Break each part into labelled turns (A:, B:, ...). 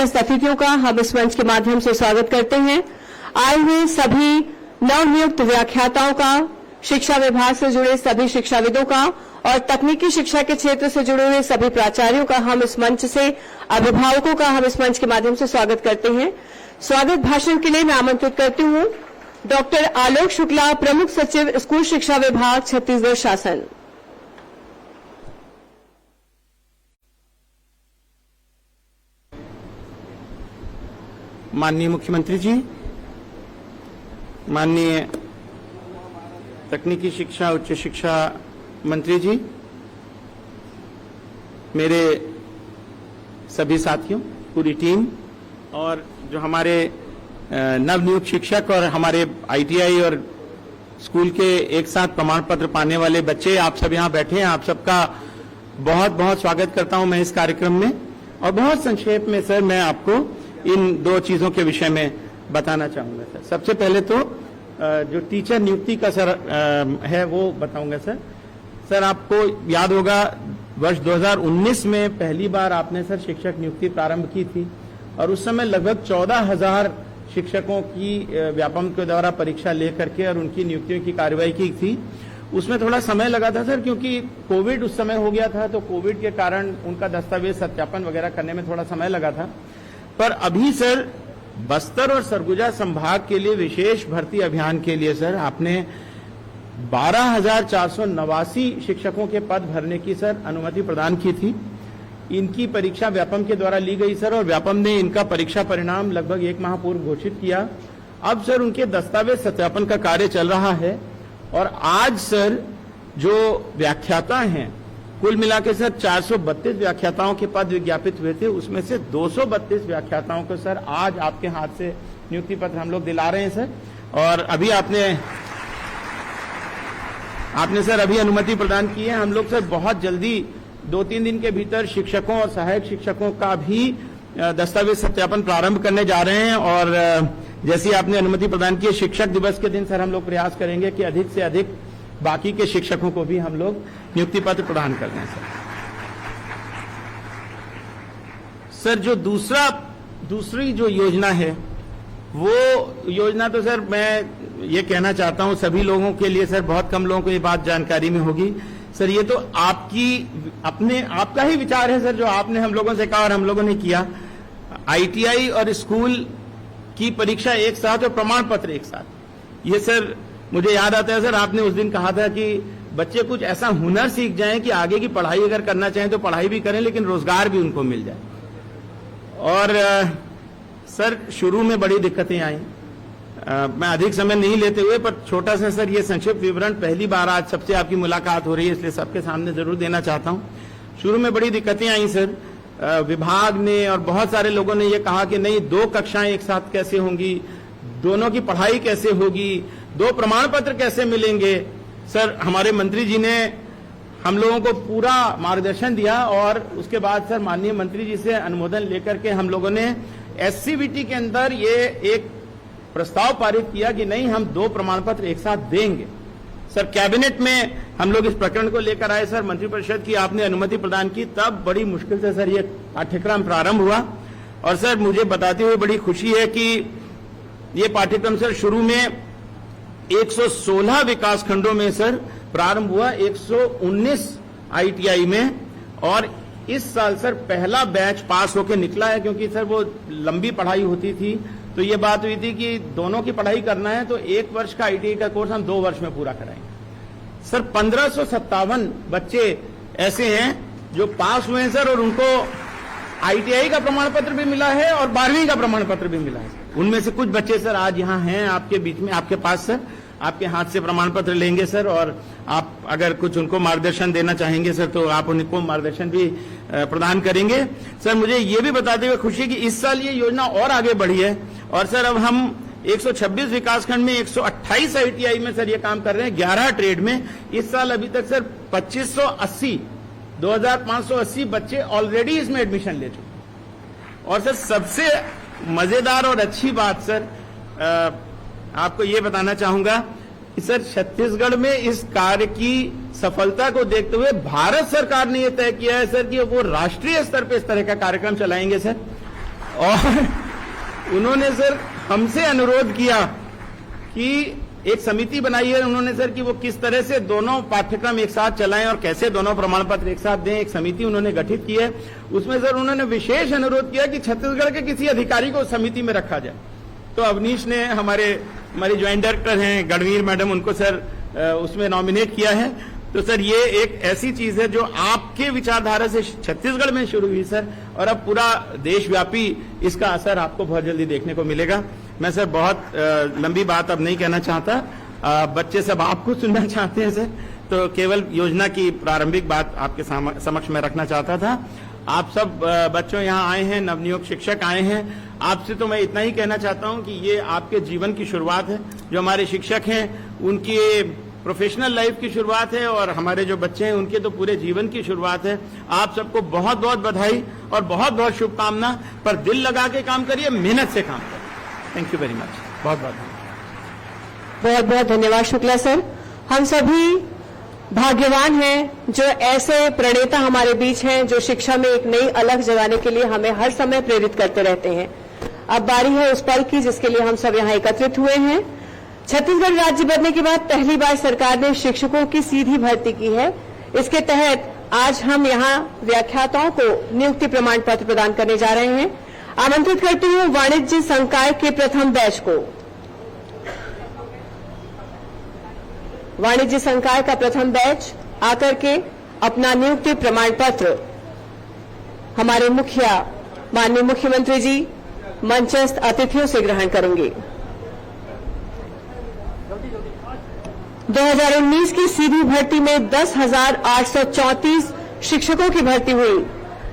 A: अतिथियों का हम इस मंच के माध्यम से स्वागत करते हैं। आए हुए सभी नवनियुक्त व्याख्याताओं का, शिक्षा विभाग से जुड़े सभी शिक्षाविदों का और तकनीकी शिक्षा के क्षेत्र से जुड़े हुए सभी प्राचार्यों का हम इस मंच से, अभिभावकों का हम इस मंच के माध्यम से स्वागत करते हैं। स्वागत भाषण के लिए मैं आमंत्रित करती हूं डॉक्टर आलोक शुक्ला, प्रमुख सचिव, स्कूल शिक्षा विभाग, छत्तीसगढ़ शासन।
B: माननीय मुख्यमंत्री जी, माननीय तकनीकी शिक्षा उच्च शिक्षा मंत्री जी, मेरे सभी साथियों, पूरी टीम और जो हमारे नवनियुक्त शिक्षक और हमारे आईटीआई और स्कूल के एक साथ प्रमाण पत्र पाने वाले बच्चे, आप सब यहाँ बैठे हैं। आप सबका बहुत बहुत स्वागत करता हूं मैं इस कार्यक्रम में। और बहुत संक्षेप में सर मैं आपको इन दो चीजों के विषय में बताना चाहूंगा सर। सबसे पहले तो जो टीचर नियुक्ति का सर है वो बताऊंगा सर। सर आपको याद होगा वर्ष 2019 में पहली बार आपने सर शिक्षक नियुक्ति प्रारंभ की थी और उस समय लगभग 14,000 शिक्षकों की व्यापम के द्वारा परीक्षा लेकर के और उनकी नियुक्तियों की कार्यवाही की थी। उसमें थोड़ा समय लगा था सर, क्योंकि कोविड उस समय हो गया था, तो कोविड के कारण उनका दस्तावेज सत्यापन वगैरह करने में थोड़ा समय लगा था। पर अभी सर बस्तर और सरगुजा संभाग के लिए विशेष भर्ती अभियान के लिए सर आपने 12,489 शिक्षकों के पद भरने की सर अनुमति प्रदान की थी। इनकी परीक्षा व्यापम के द्वारा ली गई सर और व्यापम ने इनका परीक्षा परिणाम लगभग 1 माह पूर्व घोषित किया। अब सर उनके दस्तावेज सत्यापन का कार्य चल रहा है और आज सर जो व्याख्याता हैं, कुल मिलाकर सर 432 व्याख्याताओं के पद विज्ञापित हुए थे, उसमें से 232 व्याख्याताओं को सर आज आपके हाथ से नियुक्ति पत्र हम लोग दिला रहे हैं सर। और अभी आपने सर अभी अनुमति प्रदान की है। हम लोग सर बहुत जल्दी 2-3 दिन के भीतर शिक्षकों और सहायक शिक्षकों का भी दस्तावेज सत्यापन प्रारंभ करने जा रहे हैं। और जैसी आपने अनुमति प्रदान की है, शिक्षक दिवस के दिन सर हम लोग प्रयास करेंगे कि अधिक से अधिक बाकी के शिक्षकों को भी हम लोग नियुक्ति पत्र प्रदान कर दें सर। जो दूसरी जो योजना है, वो योजना तो सर मैं ये कहना चाहता हूं सभी लोगों के लिए सर, बहुत कम लोगों को ये बात जानकारी में होगी सर। ये तो आपका ही विचार है सर, जो आपने हम लोगों से कहा और हम लोगों ने किया। आईटीआई और स्कूल की परीक्षा एक साथ और प्रमाण पत्र एक साथ। ये सर मुझे याद आता है सर, आपने उस दिन कहा था कि बच्चे कुछ ऐसा हुनर सीख जाएं कि आगे की पढ़ाई अगर करना चाहें तो पढ़ाई भी करें, लेकिन रोजगार भी उनको मिल जाए। और सर शुरू में बड़ी दिक्कतें आई। मैं अधिक समय नहीं लेते हुए पर छोटा सा सर ये संक्षिप्त विवरण, पहली बार आज सबसे आपकी मुलाकात हो रही है इसलिए सबके सामने जरूर देना चाहता हूं। शुरू में बड़ी दिक्कतें आई सर। विभाग ने और बहुत सारे लोगों ने ये कहा कि नहीं, 2 कक्षाएं एक साथ कैसे होंगी, दोनों की पढ़ाई कैसे होगी, 2 प्रमाण पत्र कैसे मिलेंगे। सर हमारे मंत्री जी ने हम लोगों को पूरा मार्गदर्शन दिया और उसके बाद सर माननीय मंत्री जी से अनुमोदन लेकर के हम लोगों ने एससीबीटी के अंदर ये एक प्रस्ताव पारित किया कि नहीं, हम 2 प्रमाण पत्र एक साथ देंगे। सर कैबिनेट में हम लोग इस प्रकरण को लेकर आए सर, मंत्रिपरिषद की आपने अनुमति प्रदान की, तब बड़ी मुश्किल से सर ये पाठ्यक्रम प्रारंभ हुआ। और सर मुझे बताते हुए बड़ी खुशी है कि ये पाठ्यक्रम सर शुरू में 116 विकास खंडों में सर प्रारंभ हुआ, 119 आईटीआई में, और इस साल सर पहला बैच पास होकर निकला है। क्योंकि सर वो लंबी पढ़ाई होती थी, तो ये बात हुई थी कि दोनों की पढ़ाई करना है तो 1 वर्ष का आईटीआई का कोर्स हम 2 वर्ष में पूरा कराएंगे। सर 1557 बच्चे ऐसे हैं जो पास हुए हैं सर, और उनको आईटीआई का प्रमाण पत्र भी मिला है और 12वीं का प्रमाण पत्र भी मिला है। उनमें से कुछ बच्चे सर आज यहाँ हैं आपके बीच में, आपके पास सर, आपके हाथ से प्रमाण पत्र लेंगे सर। और आप अगर कुछ उनको मार्गदर्शन देना चाहेंगे सर तो आप उनको मार्गदर्शन भी प्रदान करेंगे। सर मुझे ये भी बताते हुए खुशी है कि इस साल ये योजना और आगे बढ़ी है और सर अब हम 126 विकासखंड में 128 आईटीआई में सर ये काम कर रहे हैं, 11 ट्रेड में। इस साल अभी तक सर 2580 बच्चे ऑलरेडी इसमें एडमिशन ले चुके। और सर सबसे मजेदार और अच्छी बात सर आपको ये बताना चाहूंगा कि सर छत्तीसगढ़ में इस कार्य की सफलता को देखते हुए भारत सरकार ने यह तय किया है सर कि वो राष्ट्रीय स्तर पर इस तरह का कार्यक्रम चलाएंगे सर। और उन्होंने सर हमसे अनुरोध किया कि एक समिति बनाई है उन्होंने सर कि वो किस तरह से दोनों पाठ्यक्रम एक साथ चलाएं और कैसे दोनों प्रमाण पत्र एक साथ दें। एक समिति उन्होंने गठित की है। उसमें सर उन्होंने विशेष अनुरोध किया कि छत्तीसगढ़ के किसी अधिकारी को समिति में रखा जाए। तो अवनीश ने हमारे ज्वाइंट डायरेक्टर हैं गणवीर मैडम, उनको सर उसमें नॉमिनेट किया है। तो सर ये एक ऐसी चीज है जो आपके विचारधारा से छत्तीसगढ़ में शुरू हुई सर, और अब पूरा देशव्यापी इसका असर आपको बहुत जल्दी देखने को मिलेगा। मैं सर बहुत लंबी बात अब नहीं कहना चाहता, बच्चे सब आपको सुनना चाहते हैं सर, तो केवल योजना की प्रारंभिक बात आपके समक्ष में रखना चाहता था। आप सब बच्चों यहाँ आए हैं, नवनियुक्त शिक्षक आए हैं, आपसे तो मैं इतना ही कहना चाहता हूँ कि ये आपके जीवन की शुरुआत है। जो हमारे शिक्षक हैं उनकी प्रोफेशनल लाइफ की शुरुआत है, और हमारे जो बच्चे हैं उनके तो पूरे जीवन की शुरुआत है। आप सबको बहुत बहुत बधाई और बहुत बहुत शुभकामना। पर दिल लगा के काम करिए, मेहनत से काम करिए। Thank you very much. बहुत
A: बहुत धन्यवाद शुक्ला सर। हम सभी भाग्यवान हैं जो ऐसे प्रणेता हमारे बीच हैं जो शिक्षा में एक नई अलग जगाने के लिए हमें हर समय प्रेरित करते रहते हैं। अब बारी है उस पल की जिसके लिए हम सब यहाँ एकत्रित हुए हैं। छत्तीसगढ़ राज्य बनने के बाद पहली बार सरकार ने शिक्षकों की सीधी भर्ती की है। इसके तहत आज हम यहाँ व्याख्याताओं को नियुक्ति प्रमाण पत्र प्रदान करने जा रहे हैं। आमंत्रित करती हूँ वाणिज्य संकाय के प्रथम बैच को। वाणिज्य संकाय का प्रथम बैच आकर के अपना नियुक्ति प्रमाण पत्र हमारे मुखिया माननीय मुख्यमंत्री जी मंचस्थ अतिथियों से ग्रहण करेंगे। 2019 की सीधी भर्ती में 10,834 शिक्षकों की भर्ती हुई।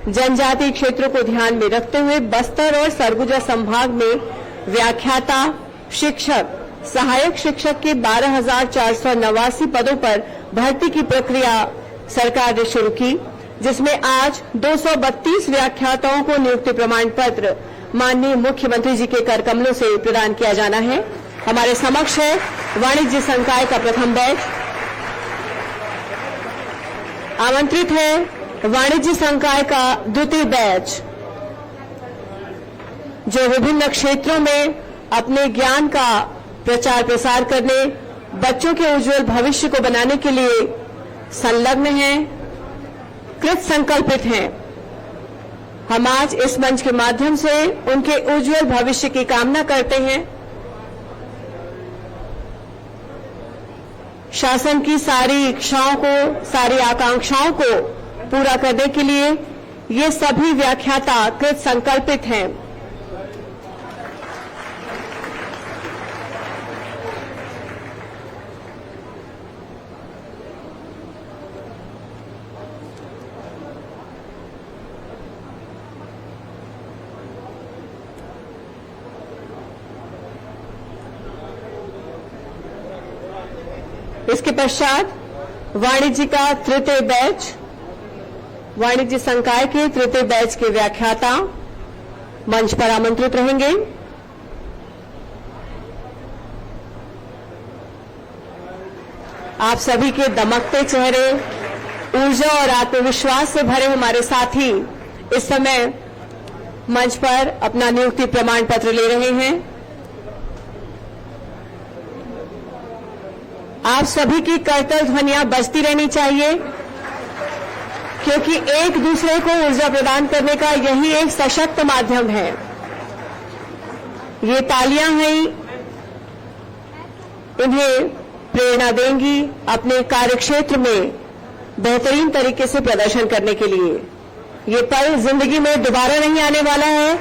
A: जनजातीय क्षेत्रों को ध्यान में रखते हुए बस्तर और सरगुजा संभाग में व्याख्याता, शिक्षक, सहायक शिक्षक के 12,489 पदों पर भर्ती की प्रक्रिया सरकार ने शुरू की, जिसमें आज 232 व्याख्याताओं को नियुक्ति प्रमाण पत्र माननीय मुख्यमंत्री जी के कर कमलों से प्रदान किया जाना है। हमारे समक्ष है वाणिज्य संकाय का प्रथम बैच। आमंत्रित है वाणिज्य संकाय का द्वितीय बैच, जो विभिन्न क्षेत्रों में अपने ज्ञान का प्रचार प्रसार करने, बच्चों के उज्जवल भविष्य को बनाने के लिए संलग्न हैं, कृत संकल्पित हैं। हम आज इस मंच के माध्यम से उनके उज्जवल भविष्य की कामना करते हैं। शासन की सारी इच्छाओं को, सारी आकांक्षाओं को पूरा करने के लिए ये सभी व्याख्याता कृत संकल्पित हैं। इसके पश्चात वाणिज्य का तृतीय बैच, वाणिज्य संकाय के तृतीय बैच के व्याख्याता मंच पर आमंत्रित रहेंगे। आप सभी के दमकते चेहरे, ऊर्जा और आत्मविश्वास से भरे हमारे साथी इस समय मंच पर अपना नियुक्ति प्रमाण पत्र ले रहे हैं। आप सभी की करतल ध्वनियां बजती रहनी चाहिए, क्योंकि एक दूसरे को ऊर्जा प्रदान करने का यही एक सशक्त माध्यम है। ये तालियां हैं, इन्हें प्रेरणा देंगी अपने कार्यक्षेत्र में बेहतरीन तरीके से प्रदर्शन करने के लिए। ये पल जिंदगी में दोबारा नहीं आने वाला है।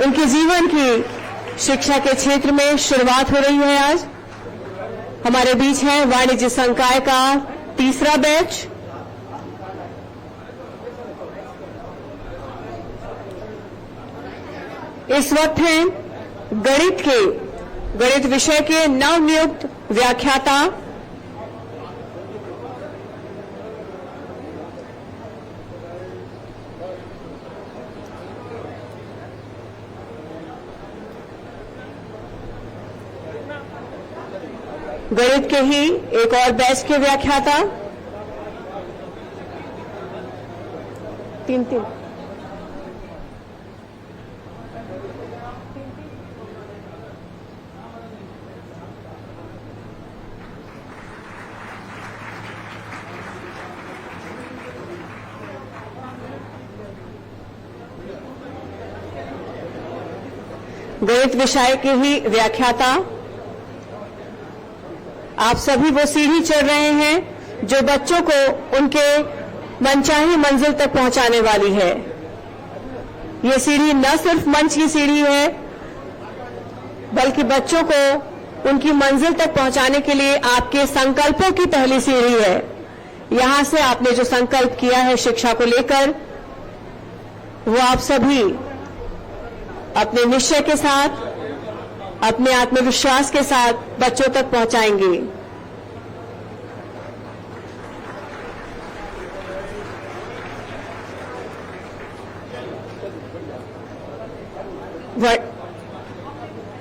A: इनके जीवन की शिक्षा के क्षेत्र में शुरुआत हो रही है। आज हमारे बीच है वाणिज्य संकाय का तीसरा बैच। इस वक्त हैं गणित विषय के नवनियुक्त व्याख्याता गणित के ही एक और बैच के व्याख्याता तीन गणित विषय के ही व्याख्याता, आप सभी वो सीढ़ी चढ़ रहे हैं जो बच्चों को उनके मनचाही मंजिल तक पहुंचाने वाली है। ये सीढ़ी न सिर्फ मंच की सीढ़ी है, बल्कि बच्चों को उनकी मंजिल तक पहुंचाने के लिए आपके संकल्पों की पहली सीढ़ी है। यहां से आपने जो संकल्प किया है शिक्षा को लेकर, वो आप सभी अपने निश्चय के साथ, अपने आत्मविश्वास के साथ बच्चों तक पहुंचाएंगे।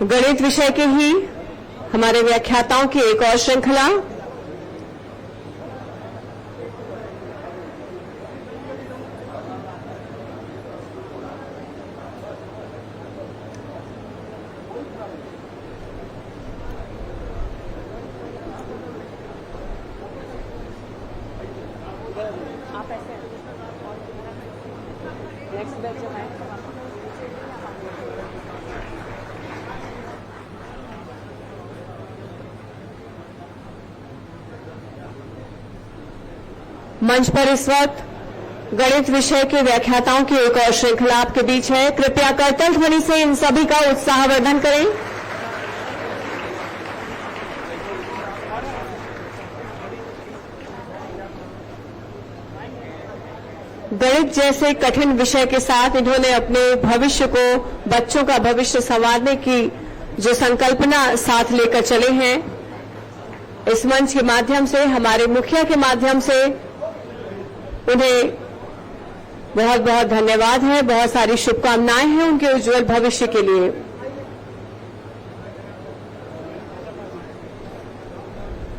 A: गणित विषय के ही हमारे व्याख्याताओं की एक और श्रृंखला, मंच पर इस वक्त गणित विषय के व्याख्याताओं की एक और श्रृंखला आपके बीच है। कृपया करतल ध्वनि से इन सभी का उत्साहवर्धन करें। गणित जैसे कठिन विषय के साथ इन्होंने अपने भविष्य को, बच्चों का भविष्य संवारने की जो संकल्पना साथ लेकर चले हैं, इस मंच के माध्यम से, हमारे मुखिया के माध्यम से उन्हें बहुत बहुत धन्यवाद है। बहुत सारी शुभकामनाएं हैं उनके उज्जवल भविष्य के लिए।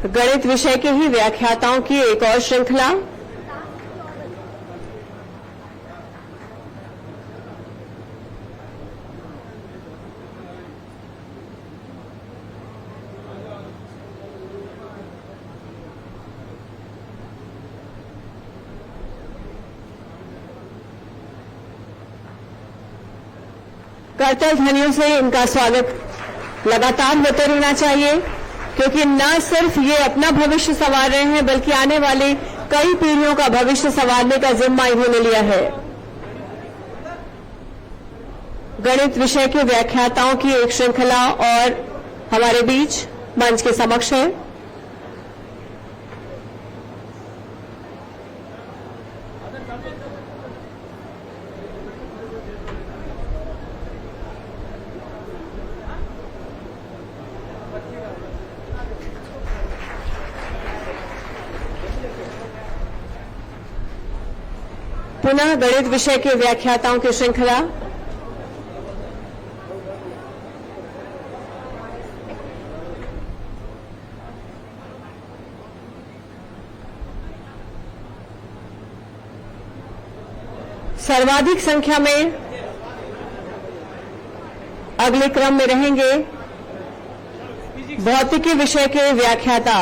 A: गणित विषय के ही व्याख्याताओं की एक और श्रृंखला, करतल ध्वनियों से इनका स्वागत लगातार होते रहना चाहिए, क्योंकि न सिर्फ ये अपना भविष्य संवार रहे हैं, बल्कि आने वाली कई पीढ़ियों का भविष्य संवारने का जिम्मा इन्होंने लिया है। गणित विषय के व्याख्याताओं की एक श्रृंखला और हमारे बीच मंच के समक्ष है। पुनः गणित विषय के व्याख्याताओं की श्रृंखला, सर्वाधिक संख्या में अगले क्रम में रहेंगे भौतिकी विषय के व्याख्याता।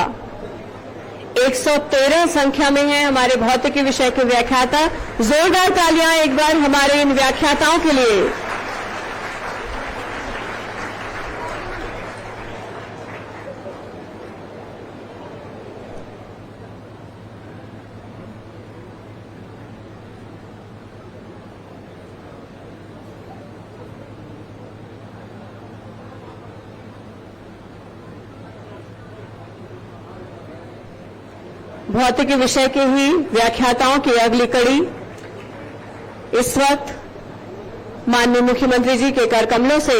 A: 113 संख्या में हैं हमारे भौतिकी विषय के व्याख्याता। जोरदार तालियां एक बार हमारे इन व्याख्याताओं के लिए। भौतिकी विषय के ही व्याख्याताओं की अगली कड़ी इस वक्त माननीय मुख्यमंत्री जी के कर कमलों से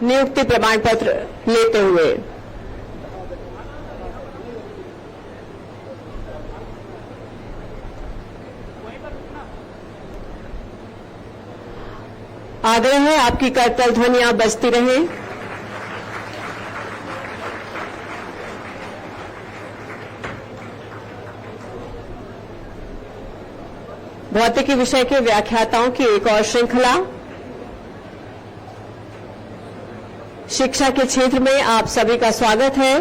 A: नियुक्ति प्रमाण पत्र लेते हुए आग्रह है आपकी करतल ध्वनियां बजती रहें। भौतिकी विषय के व्याख्याताओं की एक और श्रृंखला, शिक्षा के क्षेत्र में आप सभी का स्वागत है।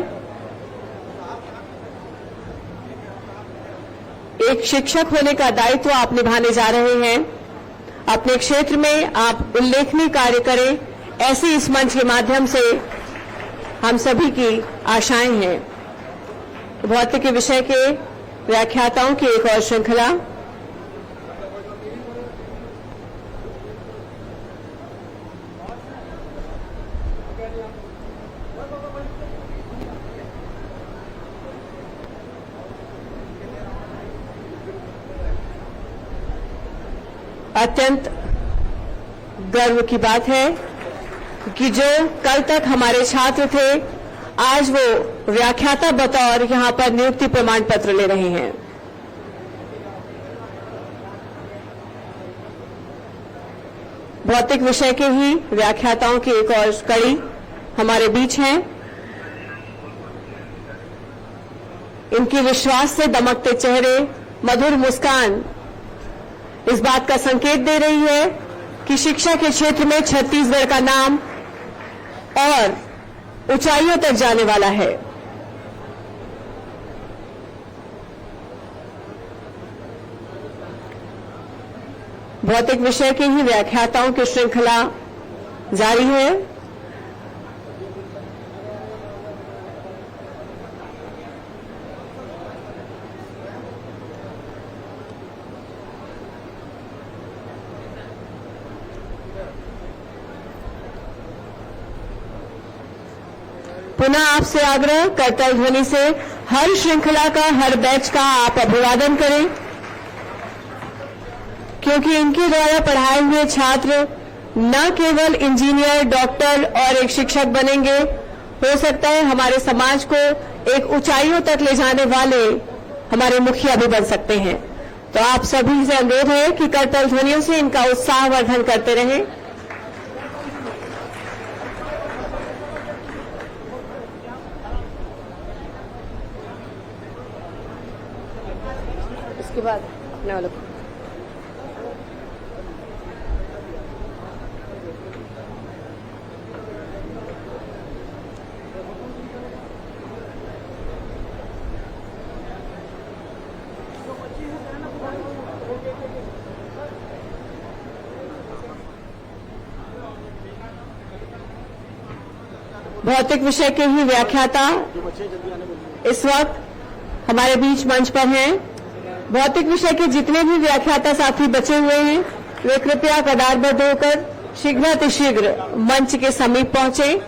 A: एक शिक्षक होने का दायित्व आप निभाने जा रहे हैं। अपने क्षेत्र में आप उल्लेखनीय कार्य करें, ऐसी इस मंच के माध्यम से हम सभी की आशाएं हैं। भौतिकी विषय के व्याख्याताओं की एक और श्रृंखला। अत्यंत गर्व की बात है कि जो कल तक हमारे छात्र थे, आज वो व्याख्याता बतौर यहां पर नियुक्ति प्रमाण पत्र ले रहे हैं। भौतिक विषय के ही व्याख्याताओं की एक और कड़ी हमारे बीच है। इनकी विश्वास से दमकते चेहरे, मधुर मुस्कान इस बात का संकेत दे रही है कि शिक्षा के क्षेत्र में छत्तीसगढ़ का नाम और ऊंचाइयों तक जाने वाला है। भौतिक विषय के ही व्याख्याताओं की श्रृंखला जारी है। पुनः आपसे आग्रह, करतल ध्वनि से हर श्रृंखला का, हर बैच का आप अभिवादन करें, क्योंकि इनके द्वारा पढ़ाए हुए छात्र न केवल इंजीनियर, डॉक्टर और एक शिक्षक बनेंगे, हो सकता है हमारे समाज को एक ऊंचाइयों तक ले जाने वाले हमारे मुखिया भी बन सकते हैं। तो आप सभी से अनुरोध है कि करतल ध्वनियों से इनका उत्साहवर्धन करते रहें। इसके बाद अपने वालों को भौतिक विषय के ही व्याख्याता इस वक्त हमारे बीच मंच पर हैं। भौतिक विषय के जितने भी व्याख्याता साथी बचे हुए हैं, वे कृपया कदारबद्ध होकर शीघ्रातिशीघ्र मंच के समीप पहुंचे।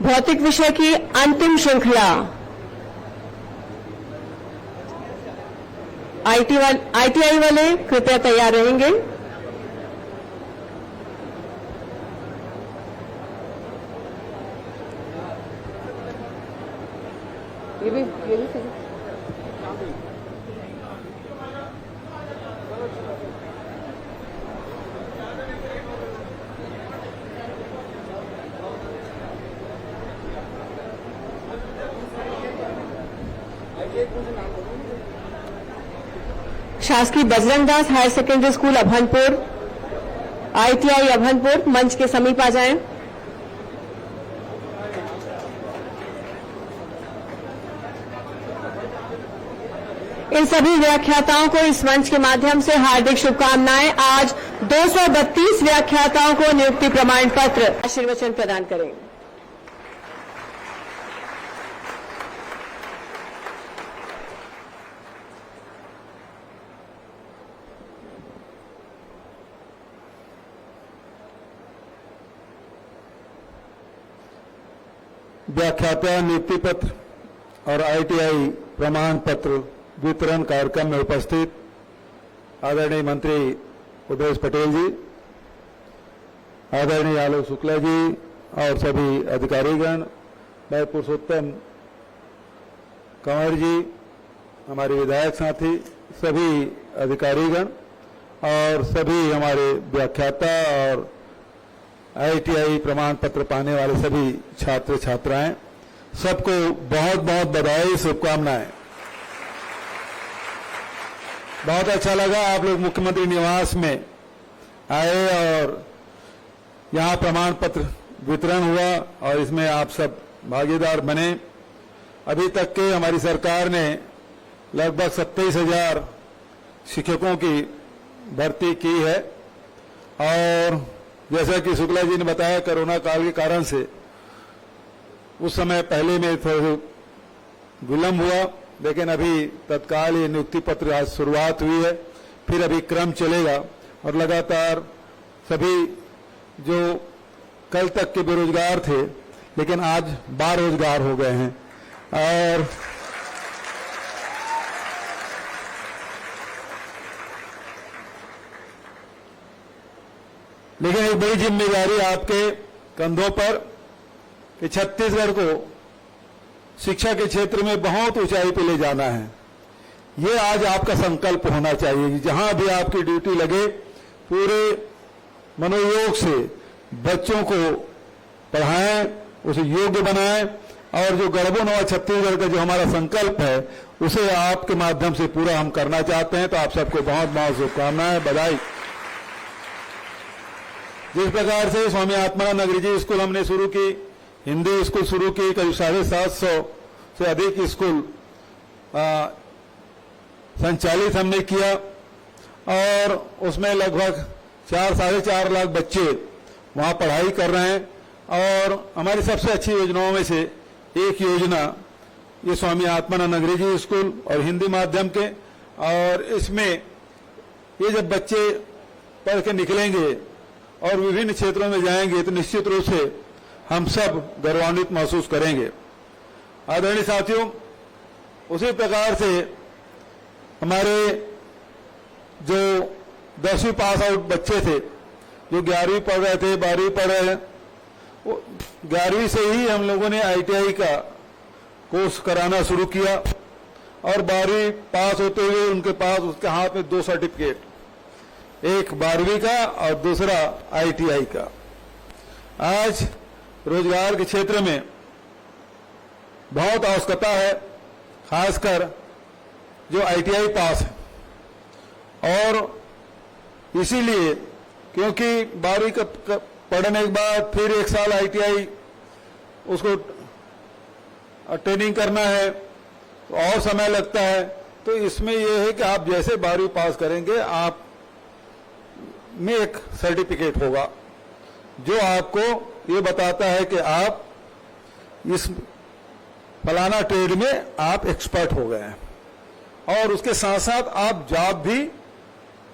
A: भौतिक विषय की अंतिम श्रृंखला आईटीआई वाले कृपया तैयार रहेंगे। ये भी सही। शासकीय Bajrangdas higher secondary school Abhanpur, ITI Abhanpur मंच के समीप आ जाएं। इन सभी व्याख्याताओं को इस मंच के माध्यम से हार्दिक शुभकामनाएं। आज 232 व्याख्याताओं को नियुक्ति प्रमाण पत्र आशीर्वचन प्रदान करें।
C: व्याख्याता नियुक्ति पत्र और आईटीआई प्रमाण पत्र वितरण कार्यक्रम में उपस्थित आदरणीय मंत्री उदेश पटेल जी, आदरणीय आलोक शुक्ला जी और सभी अधिकारीगण, भाई पुरुषोत्तम कंवर जी, हमारे विधायक साथी, सभी अधिकारीगण और सभी हमारे व्याख्याता और ITI प्रमाण पत्र पाने वाले सभी छात्र छात्राएं, सबको बहुत बहुत बधाई, शुभकामनाएं। बहुत अच्छा लगा आप लोग मुख्यमंत्री निवास में आए और यहां प्रमाण पत्र वितरण हुआ और इसमें आप सब भागीदार बने। अभी तक के हमारी सरकार ने लगभग 27,000 शिक्षकों की भर्ती की है और जैसा कि शुक्ला जी ने बताया, कोरोना काल के कारण से उस समय पहले में थोड़ा विलंब हुआ, लेकिन अभी तत्काल ये नियुक्ति पत्र आज शुरुआत हुई है, फिर अभी क्रम चलेगा और लगातार सभी जो कल तक के बेरोजगार थे लेकिन आज बारोजगार हो गए हैं और लेकिन एक बड़ी जिम्मेदारी आपके कंधों पर कि छत्तीसगढ़ को शिक्षा के क्षेत्र में बहुत ऊंचाई पे ले जाना है। ये आज आपका संकल्प होना चाहिए कि जहां भी आपकी ड्यूटी लगे पूरे मनोयोग से बच्चों को पढ़ाएं, उसे योग्य बनाएं और जो गढ़बो नवा छत्तीसगढ़ का जो हमारा संकल्प है उसे आपके माध्यम से पूरा हम करना चाहते हैं। तो आप सबको बहुत बहुत शुभकामनाएं, बधाई। जिस प्रकार से स्वामी आत्मानंद अंग्रेजी स्कूल हमने शुरू की, हिंदी स्कूल शुरू की, करीब 750 से अधिक स्कूल संचालित हमने किया और उसमें लगभग 4-4.5 लाख बच्चे वहां पढ़ाई कर रहे हैं। और हमारी सबसे अच्छी योजनाओं में से एक योजना ये स्वामी आत्मानंद अंग्रेजी स्कूल और हिंदी माध्यम के, और इसमें ये जब बच्चे पढ़ के निकलेंगे और विभिन्न क्षेत्रों में जाएंगे तो निश्चित रूप से हम सब गौरवान्वित महसूस करेंगे। आदरणीय साथियों, उसी प्रकार से हमारे जो 10वीं पास आउट बच्चे थे जो 11वीं पढ़ रहे थे, 12वीं पढ़ रहे हैं, 11वीं से ही हम लोगों ने ITI का कोर्स कराना शुरू किया और 12वीं पास होते हुए उनके पास उसके हाथ में 2 सर्टिफिकेट, एक 12वीं का और दूसरा ITI का। आज रोजगार के क्षेत्र में बहुत आवश्यकता है, खासकर जो ITI पास है, और इसीलिए क्योंकि 12वीं का पढ़ने के बाद फिर 1 साल ITI उसको ट्रेनिंग करना है तो और समय लगता है। तो इसमें यह है कि आप जैसे 12वीं पास करेंगे आप में एक सर्टिफिकेट होगा जो आपको ये बताता है कि आप इस फलाना ट्रेड में आप एक्सपर्ट हो गए हैं और उसके साथ साथ आप जॉब भी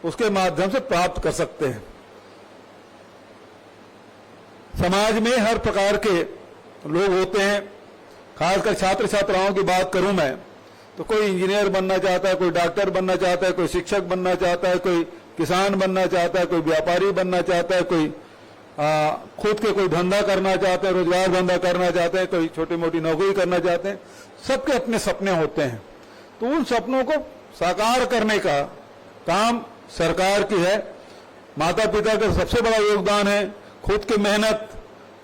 C: उसके माध्यम से प्राप्त कर सकते हैं। समाज में हर प्रकार के लोग होते हैं, खासकर छात्र छात्राओं की बात करूं मैं तो कोई इंजीनियर बनना चाहता है, कोई डॉक्टर बनना चाहता है, कोई शिक्षक बनना चाहता है, कोई किसान बनना चाहता है, कोई व्यापारी बनना चाहता है, कोई खुद के कोई धंधा करना चाहते हैं, रोजगार धंधा करना चाहते हैं, कोई छोटी मोटी नौकरी करना चाहते हैं। सबके अपने सपने होते हैं, तो उन सपनों को साकार करने का काम सरकार की है। माता पिता का सबसे बड़ा योगदान है, खुद की मेहनत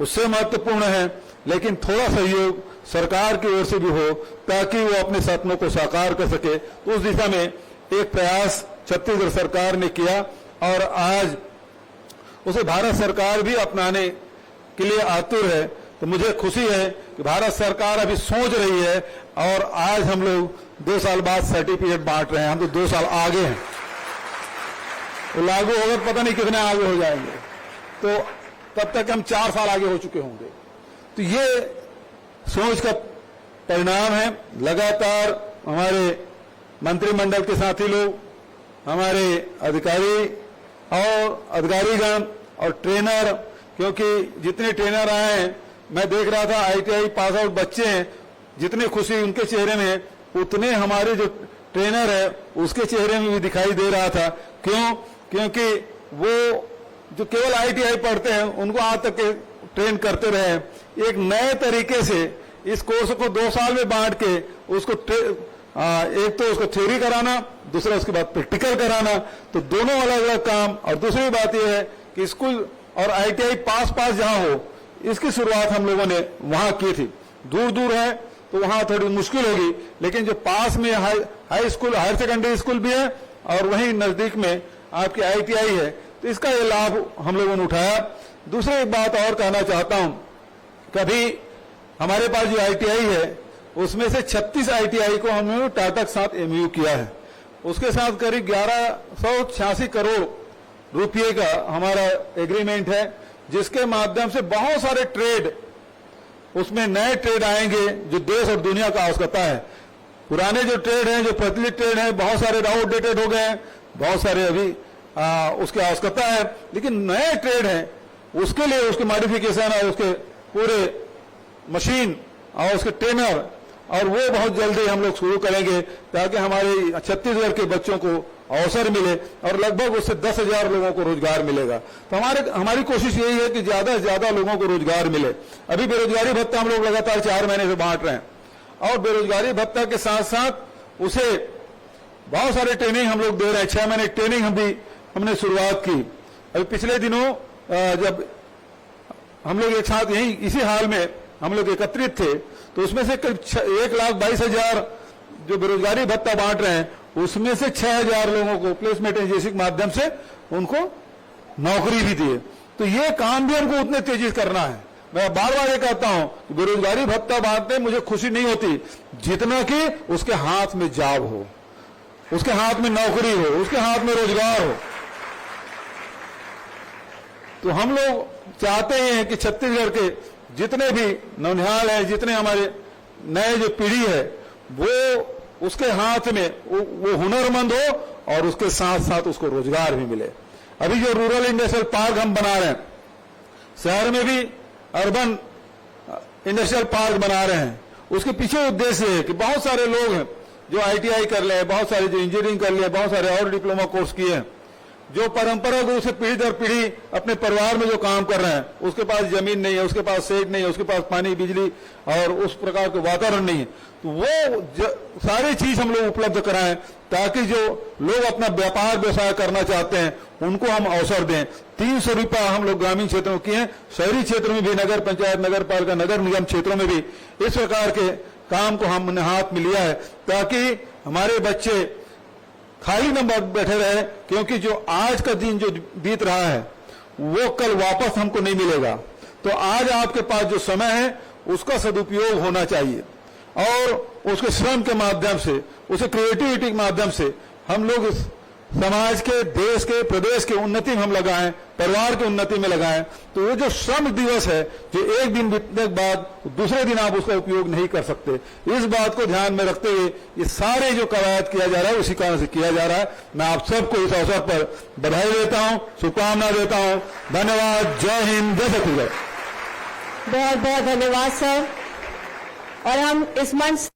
C: उससे महत्वपूर्ण है, लेकिन थोड़ा सहयोग सरकार की ओर से भी हो ताकि वो अपने सपनों को साकार कर सके। तो उस दिशा में एक प्रयास छत्तीसगढ़ सरकार ने किया और आज उसे भारत सरकार भी अपनाने के लिए आतुर है। तो मुझे खुशी है कि भारत सरकार अभी सोच रही है और आज हम लोग 2 साल बाद सर्टिफिकेट बांट रहे हैं। हम तो 2 साल आगे हैं, वो लागू होगा पता नहीं कितने आगे हो जाएंगे, तो तब तक हम 4 साल आगे हो चुके होंगे। तो ये सोच का परिणाम है। लगातार हमारे मंत्रिमंडल के साथी लोग, हमारे अधिकारी और अधिकारीगण और ट्रेनर, क्योंकि जितने ट्रेनर आए हैं मैं देख रहा था ITI पास आउट बच्चे हैं, जितनी खुशी उनके चेहरे में उतने हमारे जो ट्रेनर है उसके चेहरे में भी दिखाई दे रहा था। क्यों? क्योंकि वो जो केवल ITI पढ़ते हैं उनको आज तक ट्रेन करते रहे, एक नए तरीके से इस कोर्स को 2 साल में बांट के उसको एक तो उसको थ्योरी कराना, दूसरा उसके बाद प्रैक्टिकल कराना, तो दोनों अलग अलग काम। और दूसरी बात यह है कि स्कूल और आईटीआई पास जहां हो, इसकी शुरुआत हम लोगों ने वहां की थी। दूर दूर है तो वहां थोड़ी मुश्किल होगी, लेकिन जो पास में high school, higher secondary school भी है और वहीं नजदीक में आपकी आईटीआई है, तो इसका ये लाभ हम लोगों ने उठाया। दूसरी एक बात और कहना चाहता हूं, कभी हमारे पास जो आईटीआई है उसमें से 36 आईटीआई को हमने टाटा के साथ एमयू किया है। उसके साथ करीब 1186 करोड़ रुपये का हमारा एग्रीमेंट है, जिसके माध्यम से बहुत सारे ट्रेड, उसमें नए ट्रेड आएंगे जो देश और दुनिया का आवश्यकता है। पुराने जो ट्रेड हैं, जो प्रचलित ट्रेड हैं, बहुत सारे आउटडेटेड हो गए हैं, बहुत सारे अभी उसकी आवश्यकता है, लेकिन नए ट्रेड हैं उसके लिए उसके मॉडिफिकेशन और उसके पूरे मशीन और उसके ट्रेनर, और वो बहुत जल्दी हम लोग शुरू करेंगे ताकि हमारे छत्तीसगढ़ के बच्चों को अवसर मिले और लगभग उससे 10,000 लोगों को रोजगार मिलेगा। तो हमारी कोशिश यही है कि ज्यादा से ज्यादा लोगों को रोजगार मिले। अभी बेरोजगारी भत्ता हम लोग लगातार 4 महीने से बांट रहे हैं, और बेरोजगारी भत्ता के साथ साथ उसे बहुत सारे ट्रेनिंग हम लोग दे रहे हैं। 6 महीने ट्रेनिंग हमने शुरुआत की। अभी पिछले दिनों जब हम लोग एक साथ यही इसी हाल में हम लोग एकत्रित थे, तो उसमें से करीब 1,22,000 जो बेरोजगारी भत्ता बांट रहे हैं, उसमें से 6,000 लोगों को प्लेसमेंट एजेंसी के माध्यम से उनको नौकरी भी दी है। तो ये काम भी हमको उतने तेजी से करना है। मैं बार बार ये कहता हूं कि बेरोजगारी भत्ता बांटने मुझे खुशी नहीं होती जितना कि उसके हाथ में जॉब हो, उसके हाथ में नौकरी हो, उसके हाथ में रोजगार हो। तो हम लोग चाहते हैं कि छत्तीसगढ़ के जितने भी नौनिहाल है, जितने हमारे नए जो पीढ़ी है, वो उसके हाथ में वो हुनरमंद हो और उसके साथ साथ उसको रोजगार भी मिले। अभी जो रूरल इंडस्ट्रियल पार्क हम बना रहे हैं, शहर में भी अर्बन इंडस्ट्रियल पार्क बना रहे हैं, उसके पीछे उद्देश्य है कि बहुत सारे लोग हैं जो आईटीआई कर ले, बहुत सारे जो इंजीनियरिंग कर ले, बहुत सारे और डिप्लोमा कोर्स किए हैं, जो परंपरागत रूप से पीढ़ी दर पीढ़ी अपने परिवार में जो काम कर रहे हैं, उसके पास जमीन नहीं है, उसके पास सेट नहीं है, उसके पास पानी बिजली और उस प्रकार के वातावरण नहीं है, तो वो सारी चीज हम लोग उपलब्ध कराएं ताकि जो लोग अपना व्यापार व्यवसाय करना चाहते हैं उनको हम अवसर दें। 300 रुपया हम लोग ग्रामीण क्षेत्रों में किए हैं, शहरी क्षेत्र में भी, नगर पंचायत, नगर पालिका, नगर निगम क्षेत्रों में भी इस प्रकार के काम को हमने हाथ में लिया है ताकि हमारे बच्चे खाली न बैठे रहे, क्योंकि जो आज का दिन जो बीत रहा है वो कल वापस हमको नहीं मिलेगा। तो आज आपके पास जो समय है उसका सदुपयोग होना चाहिए और उसके श्रम के माध्यम से, उसे क्रिएटिविटी के माध्यम से हम लोग इस समाज के, देश के, प्रदेश के उन्नति में हम लगाएं, परिवार की उन्नति में लगाएं। तो ये जो श्रम दिवस है, जो एक दिन बीतने के बाद दूसरे दिन आप उसका उपयोग नहीं कर सकते, इस बात को ध्यान में रखते हुए ये सारे जो कवायद किया जा रहा है उसी कारण से किया जा रहा है। मैं आप सबको इस अवसर पर बधाई देता हूं, शुभकामना देता हूं। धन्यवाद। जय हिंद, जय छत्तीसगढ़।
A: बहुत बहुत धन्यवाद सर। और हम इस मंच